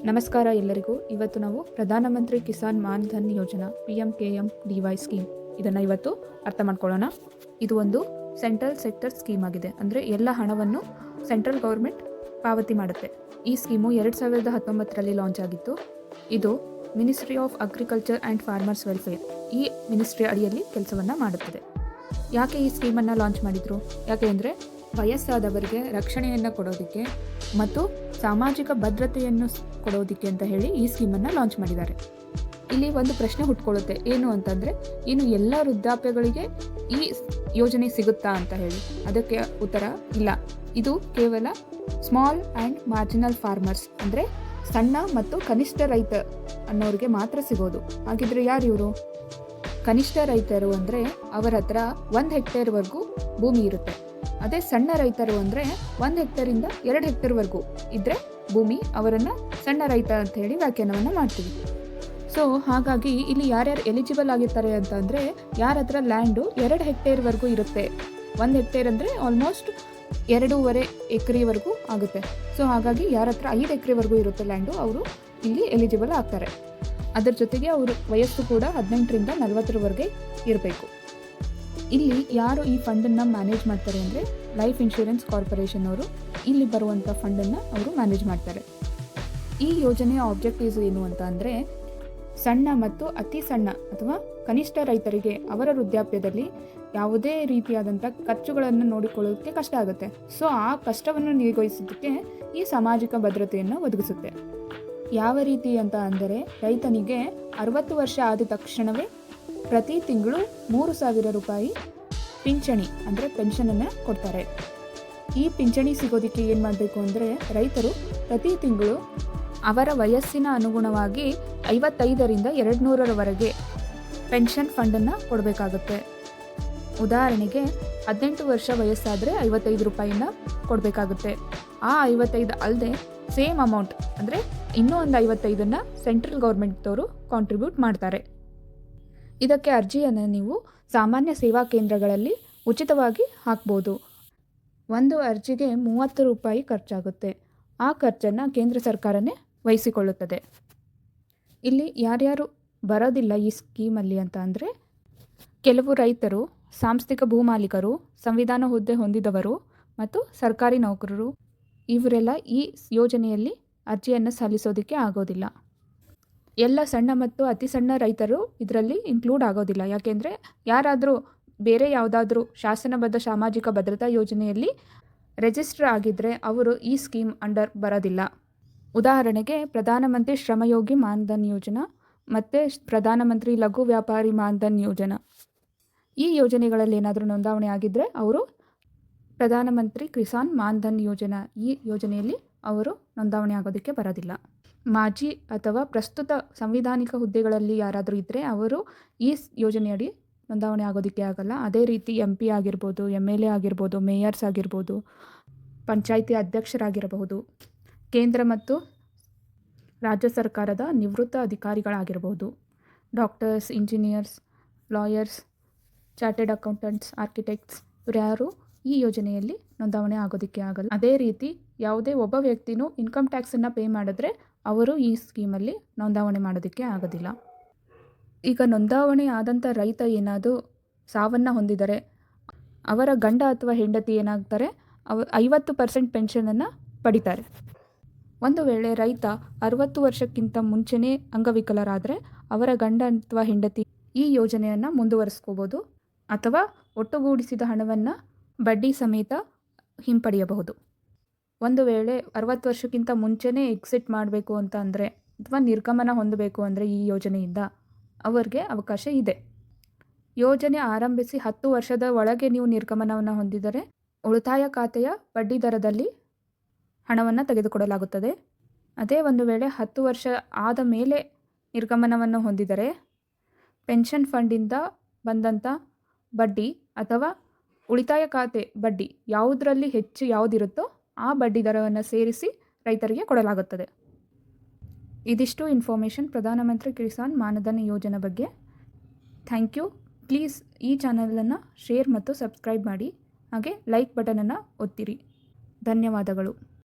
ನಮಸ್ಕಾರ ಎಲ್ಲರಿಗೂ. ಇವತ್ತು ನಾವು ಪ್ರಧಾನಮಂತ್ರಿ ಕಿಸಾನ್ ಮಾನ್ ಧನ್ ಯೋಜನಾ PMKMDY ಸ್ಕೀಮ್ ಇದನ್ನು ಇವತ್ತು ಅರ್ಥ ಮಾಡ್ಕೊಳ್ಳೋಣ. ಇದು ಒಂದು ಸೆಂಟ್ರಲ್ ಸೆಕ್ಟರ್ ಸ್ಕೀಮ್ ಆಗಿದೆ. ಅಂದರೆ ಎಲ್ಲ ಹಣವನ್ನು ಸೆಂಟ್ರಲ್ ಗೌರ್ಮೆಂಟ್ ಪಾವತಿ ಮಾಡುತ್ತೆ. ಈ ಸ್ಕೀಮು 2019ರಲ್ಲಿ ಲಾಂಚ್ ಆಗಿತ್ತು. ಇದು ministry of agriculture and farmers welfare ಈ ಮಿನಿಸ್ಟ್ರಿ ಅಡಿಯಲ್ಲಿ ಕೆಲಸವನ್ನು ಮಾಡುತ್ತದೆ. ಯಾಕೆ ಈ ಸ್ಕೀಮನ್ನು ಲಾಂಚ್ ಮಾಡಿದರು? ಯಾಕೆ ಅಂದರೆ ವಯಸ್ಸಾದವರಿಗೆ ರಕ್ಷಣೆಯನ್ನು ಕೊಡೋದಕ್ಕೆ ಮತ್ತು ಸಾಮಾಜಿಕ ಭದ್ರತೆಯನ್ನು ಕೊಡೋದಕ್ಕೆ ಅಂತ ಹೇಳಿ ಈ ಸ್ಕೀಮನ್ನು ಲಾಂಚ್ ಮಾಡಿದ್ದಾರೆ. ಇಲ್ಲಿ ಒಂದು ಪ್ರಶ್ನೆ ಹುಟ್ಕೊಳ್ಳುತ್ತೆ, ಏನು ಅಂತಂದರೆ ಇನ್ನು ಎಲ್ಲ ವೃದ್ಧಾಪ್ಯಗಳಿಗೆ ಈ ಯೋಜನೆ ಸಿಗುತ್ತಾ ಅಂತ ಹೇಳಿ. ಅದಕ್ಕೆ ಉತ್ತರ ಇಲ್ಲ. ಇದು ಕೇವಲ ಸ್ಮಾಲ್ ಆ್ಯಂಡ್ ಮಾರ್ಜಿನಲ್ ಫಾರ್ಮರ್ಸ್ ಅಂದರೆ ಸಣ್ಣ ಮತ್ತು ಕನಿಷ್ಠ ರೈತ ಅನ್ನೋರಿಗೆ ಮಾತ್ರ ಸಿಗೋದು. ಹಾಗಿದ್ರೆ ಯಾರು ಇವರು? ಕನಿಷ್ಠ ರೈತರು ಅಂದರೆ ಅವರ ಹತ್ರ 1 ಹೆಕ್ಟೇರ್ವರೆಗೂ ಭೂಮಿ ಇರುತ್ತೆ. ಅದೇ ಸಣ್ಣ ರೈತರು ಅಂದರೆ 1 ಹೆಕ್ಟೇರಿಂದ 2 ಹೆಕ್ಟೇರ್ವರೆಗೂ ಇದ್ದರೆ ಭೂಮಿ, ಅವರನ್ನು ಸಣ್ಣ ರೈತ ಅಂತ ಹೇಳಿ ವ್ಯಾಖ್ಯಾನವನ್ನು ಮಾಡ್ತೀವಿ. ಸೊ ಹಾಗಾಗಿ ಇಲ್ಲಿ ಯಾರ್ಯಾರು ಎಲಿಜಿಬಲ್ ಆಗಿರ್ತಾರೆ ಅಂತ ಅಂದರೆ ಯಾರ ಹತ್ರ ಲ್ಯಾಂಡು 2 ಹೆಕ್ಟೇರ್ವರೆಗೂ ಇರುತ್ತೆ. 1 ಹೆಕ್ಟೇರ್ ಅಂದರೆ ಆಲ್ಮೋಸ್ಟ್ 2.5 ಎಕರೆವರೆಗೂ ಆಗುತ್ತೆ. ಸೊ ಹಾಗಾಗಿ ಯಾರ ಹತ್ರ 5 ಎಕರೆವರೆಗೂ ಇರುತ್ತೆ ಲ್ಯಾಂಡು, ಅವರು ಇಲ್ಲಿ ಎಲಿಜಿಬಲ್ ಆಗ್ತಾರೆ. ಅದರ ಜೊತೆಗೆ ಅವ್ರ ವಯಸ್ಸು ಕೂಡ 18ರಿಂದ 40ರವರೆಗೆ ಇರಬೇಕು. ಇಲ್ಲಿ ಯಾರು ಈ ಫಂಡನ್ನು ಮ್ಯಾನೇಜ್ ಮಾಡ್ತಾರೆ ಅಂದರೆ ಲೈಫ್ ಇನ್ಶೂರೆನ್ಸ್ ಕಾರ್ಪೊರೇಷನ್ ಅವರು ಇಲ್ಲಿ ಬರುವಂಥ ಫಂಡನ್ನು ಅವರು ಮ್ಯಾನೇಜ್ ಮಾಡ್ತಾರೆ. ಈ ಯೋಜನೆಯ ಆಬ್ಜೆಕ್ಟಿವ್ಸ್ ಏನು ಅಂತ ಅಂದರೆ ಸಣ್ಣ ಮತ್ತು ಅತಿ ಸಣ್ಣ ಅಥವಾ ಕನಿಷ್ಠ ರೈತರಿಗೆ ಅವರ ವೃದ್ಧಾಪ್ಯದಲ್ಲಿ ಯಾವುದೇ ರೀತಿಯಾದಂಥ ಖರ್ಚುಗಳನ್ನು ನೋಡಿಕೊಳ್ಳೋದಕ್ಕೆ ಕಷ್ಟ ಆಗುತ್ತೆ. ಸೊ ಆ ಕಷ್ಟವನ್ನು ನಿರ್ವಹಿಸೋದಕ್ಕೆ ಈ ಸಾಮಾಜಿಕ ಭದ್ರತೆಯನ್ನು ಒದಗಿಸುತ್ತೆ. ಯಾವ ರೀತಿ ಅಂತ ಅಂದರೆ ರೈತನಿಗೆ 60 ವರ್ಷ ಆದ ತಕ್ಷಣವೇ ಪ್ರತಿ ತಿಂಗಳು 3,000 ರೂಪಾಯಿ ಪಿಂಚಣಿ ಅಂದರೆ ಪೆನ್ಷನನ್ನು ಕೊಡ್ತಾರೆ. ಈ ಪಿಂಚಣಿ ಸಿಗೋದಕ್ಕೆ ಏನು ಮಾಡಬೇಕು ಅಂದರೆ ರೈತರು ಪ್ರತಿ ತಿಂಗಳು ಅವರ ವಯಸ್ಸಿನ ಅನುಗುಣವಾಗಿ 55ರಿಂದ 200ರವರೆಗೆ ಪೆನ್ಷನ್ ಫಂಡನ್ನು ಕೊಡಬೇಕಾಗುತ್ತೆ. ಉದಾಹರಣೆಗೆ 18 ವರ್ಷ ವಯಸ್ಸಾದರೆ 55 ರೂಪಾಯಿನ ಕೊಡಬೇಕಾಗುತ್ತೆ. ಆ 55 ಅಲ್ಲದೆ ಸೇಮ್ ಅಮೌಂಟ್ ಅಂದರೆ ಇನ್ನೂ ಒಂದು 55ನ್ನು ಸೆಂಟ್ರಲ್ ಗೌರ್ಮೆಂಟ್ದವರು ಕಾಂಟ್ರಿಬ್ಯೂಟ್ ಮಾಡ್ತಾರೆ. ಇದಕ್ಕೆ ಅರ್ಜಿಯನ್ನು ನೀವು ಸಾಮಾನ್ಯ ಸೇವಾ ಕೇಂದ್ರಗಳಲ್ಲಿ ಉಚಿತವಾಗಿ ಹಾಕ್ಬೋದು. ಒಂದು ಅರ್ಜಿಗೆ 30 ರೂಪಾಯಿ ಖರ್ಚಾಗುತ್ತೆ. ಆ ಖರ್ಚನ್ನು ಕೇಂದ್ರ ಸರ್ಕಾರನೇ ವಹಿಸಿಕೊಳ್ಳುತ್ತದೆ. ಇಲ್ಲಿ ಯಾರ್ಯಾರು ಬರೋದಿಲ್ಲ ಈ ಸ್ಕೀಮಲ್ಲಿ ಅಂತ ಅಂದರೆ ಕೆಲವು ರೈತರು, ಸಾಂಸ್ಥಿಕ ಭೂಮಾಲೀಕರು, ಸಂವಿಧಾನ ಹುದ್ದೆ ಹೊಂದಿದವರು ಮತ್ತು ಸರ್ಕಾರಿ ನೌಕರರು, ಇವರೆಲ್ಲ ಈ ಯೋಜನೆಯಲ್ಲಿ ಅರ್ಜಿಯನ್ನು ಸಲ್ಲಿಸೋದಕ್ಕೆ ಆಗೋದಿಲ್ಲ. ಎಲ್ಲ ಸಣ್ಣ ಮತ್ತು ಅತಿ ಸಣ್ಣ ರೈತರು ಇದರಲ್ಲಿ ಇನ್ಕ್ಲೂಡ್ ಆಗೋದಿಲ್ಲ. ಯಾಕೆಂದರೆ ಯಾರಾದರೂ ಬೇರೆ ಯಾವುದಾದ್ರೂ ಶಾಸನಬದ್ಧ ಸಾಮಾಜಿಕ ಭದ್ರತಾ ಯೋಜನೆಯಲ್ಲಿ ರಿಜಿಸ್ಟರ್ ಆಗಿದ್ದರೆ ಅವರು ಈ ಸ್ಕೀಮ್ ಅಂಡರ್ ಬರೋದಿಲ್ಲ. ಉದಾಹರಣೆಗೆ ಪ್ರಧಾನಮಂತ್ರಿ ಶ್ರಮಯೋಗಿ ಮಾನ್ಧನ್ ಯೋಜನಾ ಮತ್ತು ಪ್ರಧಾನಮಂತ್ರಿ ಲಘು ವ್ಯಾಪಾರಿ ಮಾನ್ಧನ್ ಯೋಜನಾ ಈ ಯೋಜನೆಗಳಲ್ಲಿ ಏನಾದರೂ ನೋಂದಾವಣೆ ಆಗಿದ್ದರೆ ಅವರು ಪ್ರಧಾನಮಂತ್ರಿ ಕಿಸಾನ್ ಮಾನ್ಧನ್ ಯೋಜನಾ ಈ ಯೋಜನೆಯಲ್ಲಿ ಅವರು ನೋಂದಾವಣೆ ಆಗೋದಕ್ಕೆ ಬರೋದಿಲ್ಲ. ಮಾಜಿ ಅಥವಾ ಪ್ರಸ್ತುತ ಸಂವಿಧಾನಿಕ ಹುದ್ದೆಗಳಲ್ಲಿ ಯಾರಾದರೂ ಇದ್ದರೆ ಅವರು ಈ ಯೋಜನೆಯಡಿ ನೋಂದಾವಣೆ ಆಗೋದಕ್ಕೆ ಆಗಲ್ಲ. ಅದೇ ರೀತಿ MP ಆಗಿರ್ಬೋದು, MLA ಆಗಿರ್ಬೋದು, ಮೇಯರ್ಸ್ ಆಗಿರ್ಬೋದು, ಪಂಚಾಯಿತಿ ಅಧ್ಯಕ್ಷರಾಗಿರಬಹುದು, ಕೇಂದ್ರ ಮತ್ತು ರಾಜ್ಯ ಸರ್ಕಾರದ ನಿವೃತ್ತ ಅಧಿಕಾರಿಗಳಾಗಿರ್ಬೋದು, doctors, engineers, lawyers, chartered accountants, architects ಇವರು ಯಾರು ಈ ಯೋಜನೆಯಲ್ಲಿ ನೋಂದಾವಣೆ ಆಗೋದಕ್ಕೆ ಆಗಲ್ಲ. ಅದೇ ರೀತಿ ಯಾವುದೇ ಒಬ್ಬ ವ್ಯಕ್ತಿನೂ ಇನ್ಕಮ್ ಟ್ಯಾಕ್ಸನ್ನು ಪೇ ಮಾಡಿದ್ರೆ ಅವರು ಈ ಸ್ಕೀಮಲ್ಲಿ ನೋಂದಾವಣೆ ಮಾಡೋದಕ್ಕೆ ಆಗೋದಿಲ್ಲ. ಈಗ ನೋಂದಾವಣೆ ಆದಂಥ ರೈತ ಏನಾದರೂ ಸಾವನ್ನು ಹೊಂದಿದರೆ ಅವರ ಗಂಡ ಅಥವಾ ಹೆಂಡತಿ ಏನಾಗ್ತಾರೆ 50% ಪೆನ್ಷನನ್ನು ಪಡಿತಾರೆ. ಒಂದು ವೇಳೆ ರೈತ 60 ವರ್ಷಕ್ಕಿಂತ ಮುಂಚೆನೇ ಅಂಗವಿಕಲರಾದರೆ ಅವರ ಗಂಡ ಅಥವಾ ಹೆಂಡತಿ ಈ ಯೋಜನೆಯನ್ನು ಮುಂದುವರಿಸ್ಕೋಬೋದು ಅಥವಾ ಒಟ್ಟುಗೂಡಿಸಿದ ಹಣವನ್ನು ಬಡ್ಡಿ ಸಮೇತ ಹಿಂಪಡೆಯಬಹುದು. ಒಂದು ವೇಳೆ 60 ವರ್ಷಕ್ಕಿಂತ ಮುಂಚೆನೇ ಎಕ್ಸಿಟ್ ಮಾಡಬೇಕು ಅಂತ ಅಂದರೆ ಅಥವಾ ನಿರ್ಗಮನ ಹೊಂದಬೇಕು ಅಂದರೆ ಈ ಯೋಜನೆಯಿಂದ ಅವರಿಗೆ ಅವಕಾಶ ಇದೆ. ಯೋಜನೆ ಆರಂಭಿಸಿ 10 ವರ್ಷದ ಒಳಗೆ ನೀವು ನಿರ್ಗಮನವನ್ನು ಹೊಂದಿದರೆ ಉಳಿತಾಯ ಖಾತೆಯ ಬಡ್ಡಿ ದರದಲ್ಲಿ ಹಣವನ್ನು ತೆಗೆದುಕೊಡಲಾಗುತ್ತದೆ. ಅದೇ ಒಂದು ವೇಳೆ 10 ವರ್ಷ ಆದ ಮೇಲೆ ನಿರ್ಗಮನವನ್ನು ಹೊಂದಿದರೆ ಪೆನ್ಷನ್ ಫಂಡಿಂದ ಬಂದಂಥ ಬಡ್ಡಿ ಅಥವಾ ಉಳಿತಾಯ ಖಾತೆ ಬಡ್ಡಿ ಯಾವುದರಲ್ಲಿ ಹೆಚ್ಚು ಯಾವುದಿರುತ್ತೋ ಆ ಬಡ್ಡಿ ದರವನ್ನು ಸೇರಿಸಿ ರೈತರಿಗೆ ಕೊಡಲಾಗುತ್ತದೆ. ಇದಿಷ್ಟು ಇನ್ಫಾರ್ಮೇಷನ್ ಪ್ರಧಾನಮಂತ್ರಿ ಕಿಸಾನ್ ಮಾನ್ಧನ್ ಯೋಜನೆ ಬಗ್ಗೆ. Thank you. ಪ್ಲೀಸ್ ಈ ಚಾನಲನ್ನು ಶೇರ್ ಮತ್ತು ಸಬ್ಸ್ಕ್ರೈಬ್ ಮಾಡಿ, ಹಾಗೆ ಲೈಕ್ ಬಟನನ್ನು ಒತ್ತಿರಿ. ಧನ್ಯವಾದಗಳು.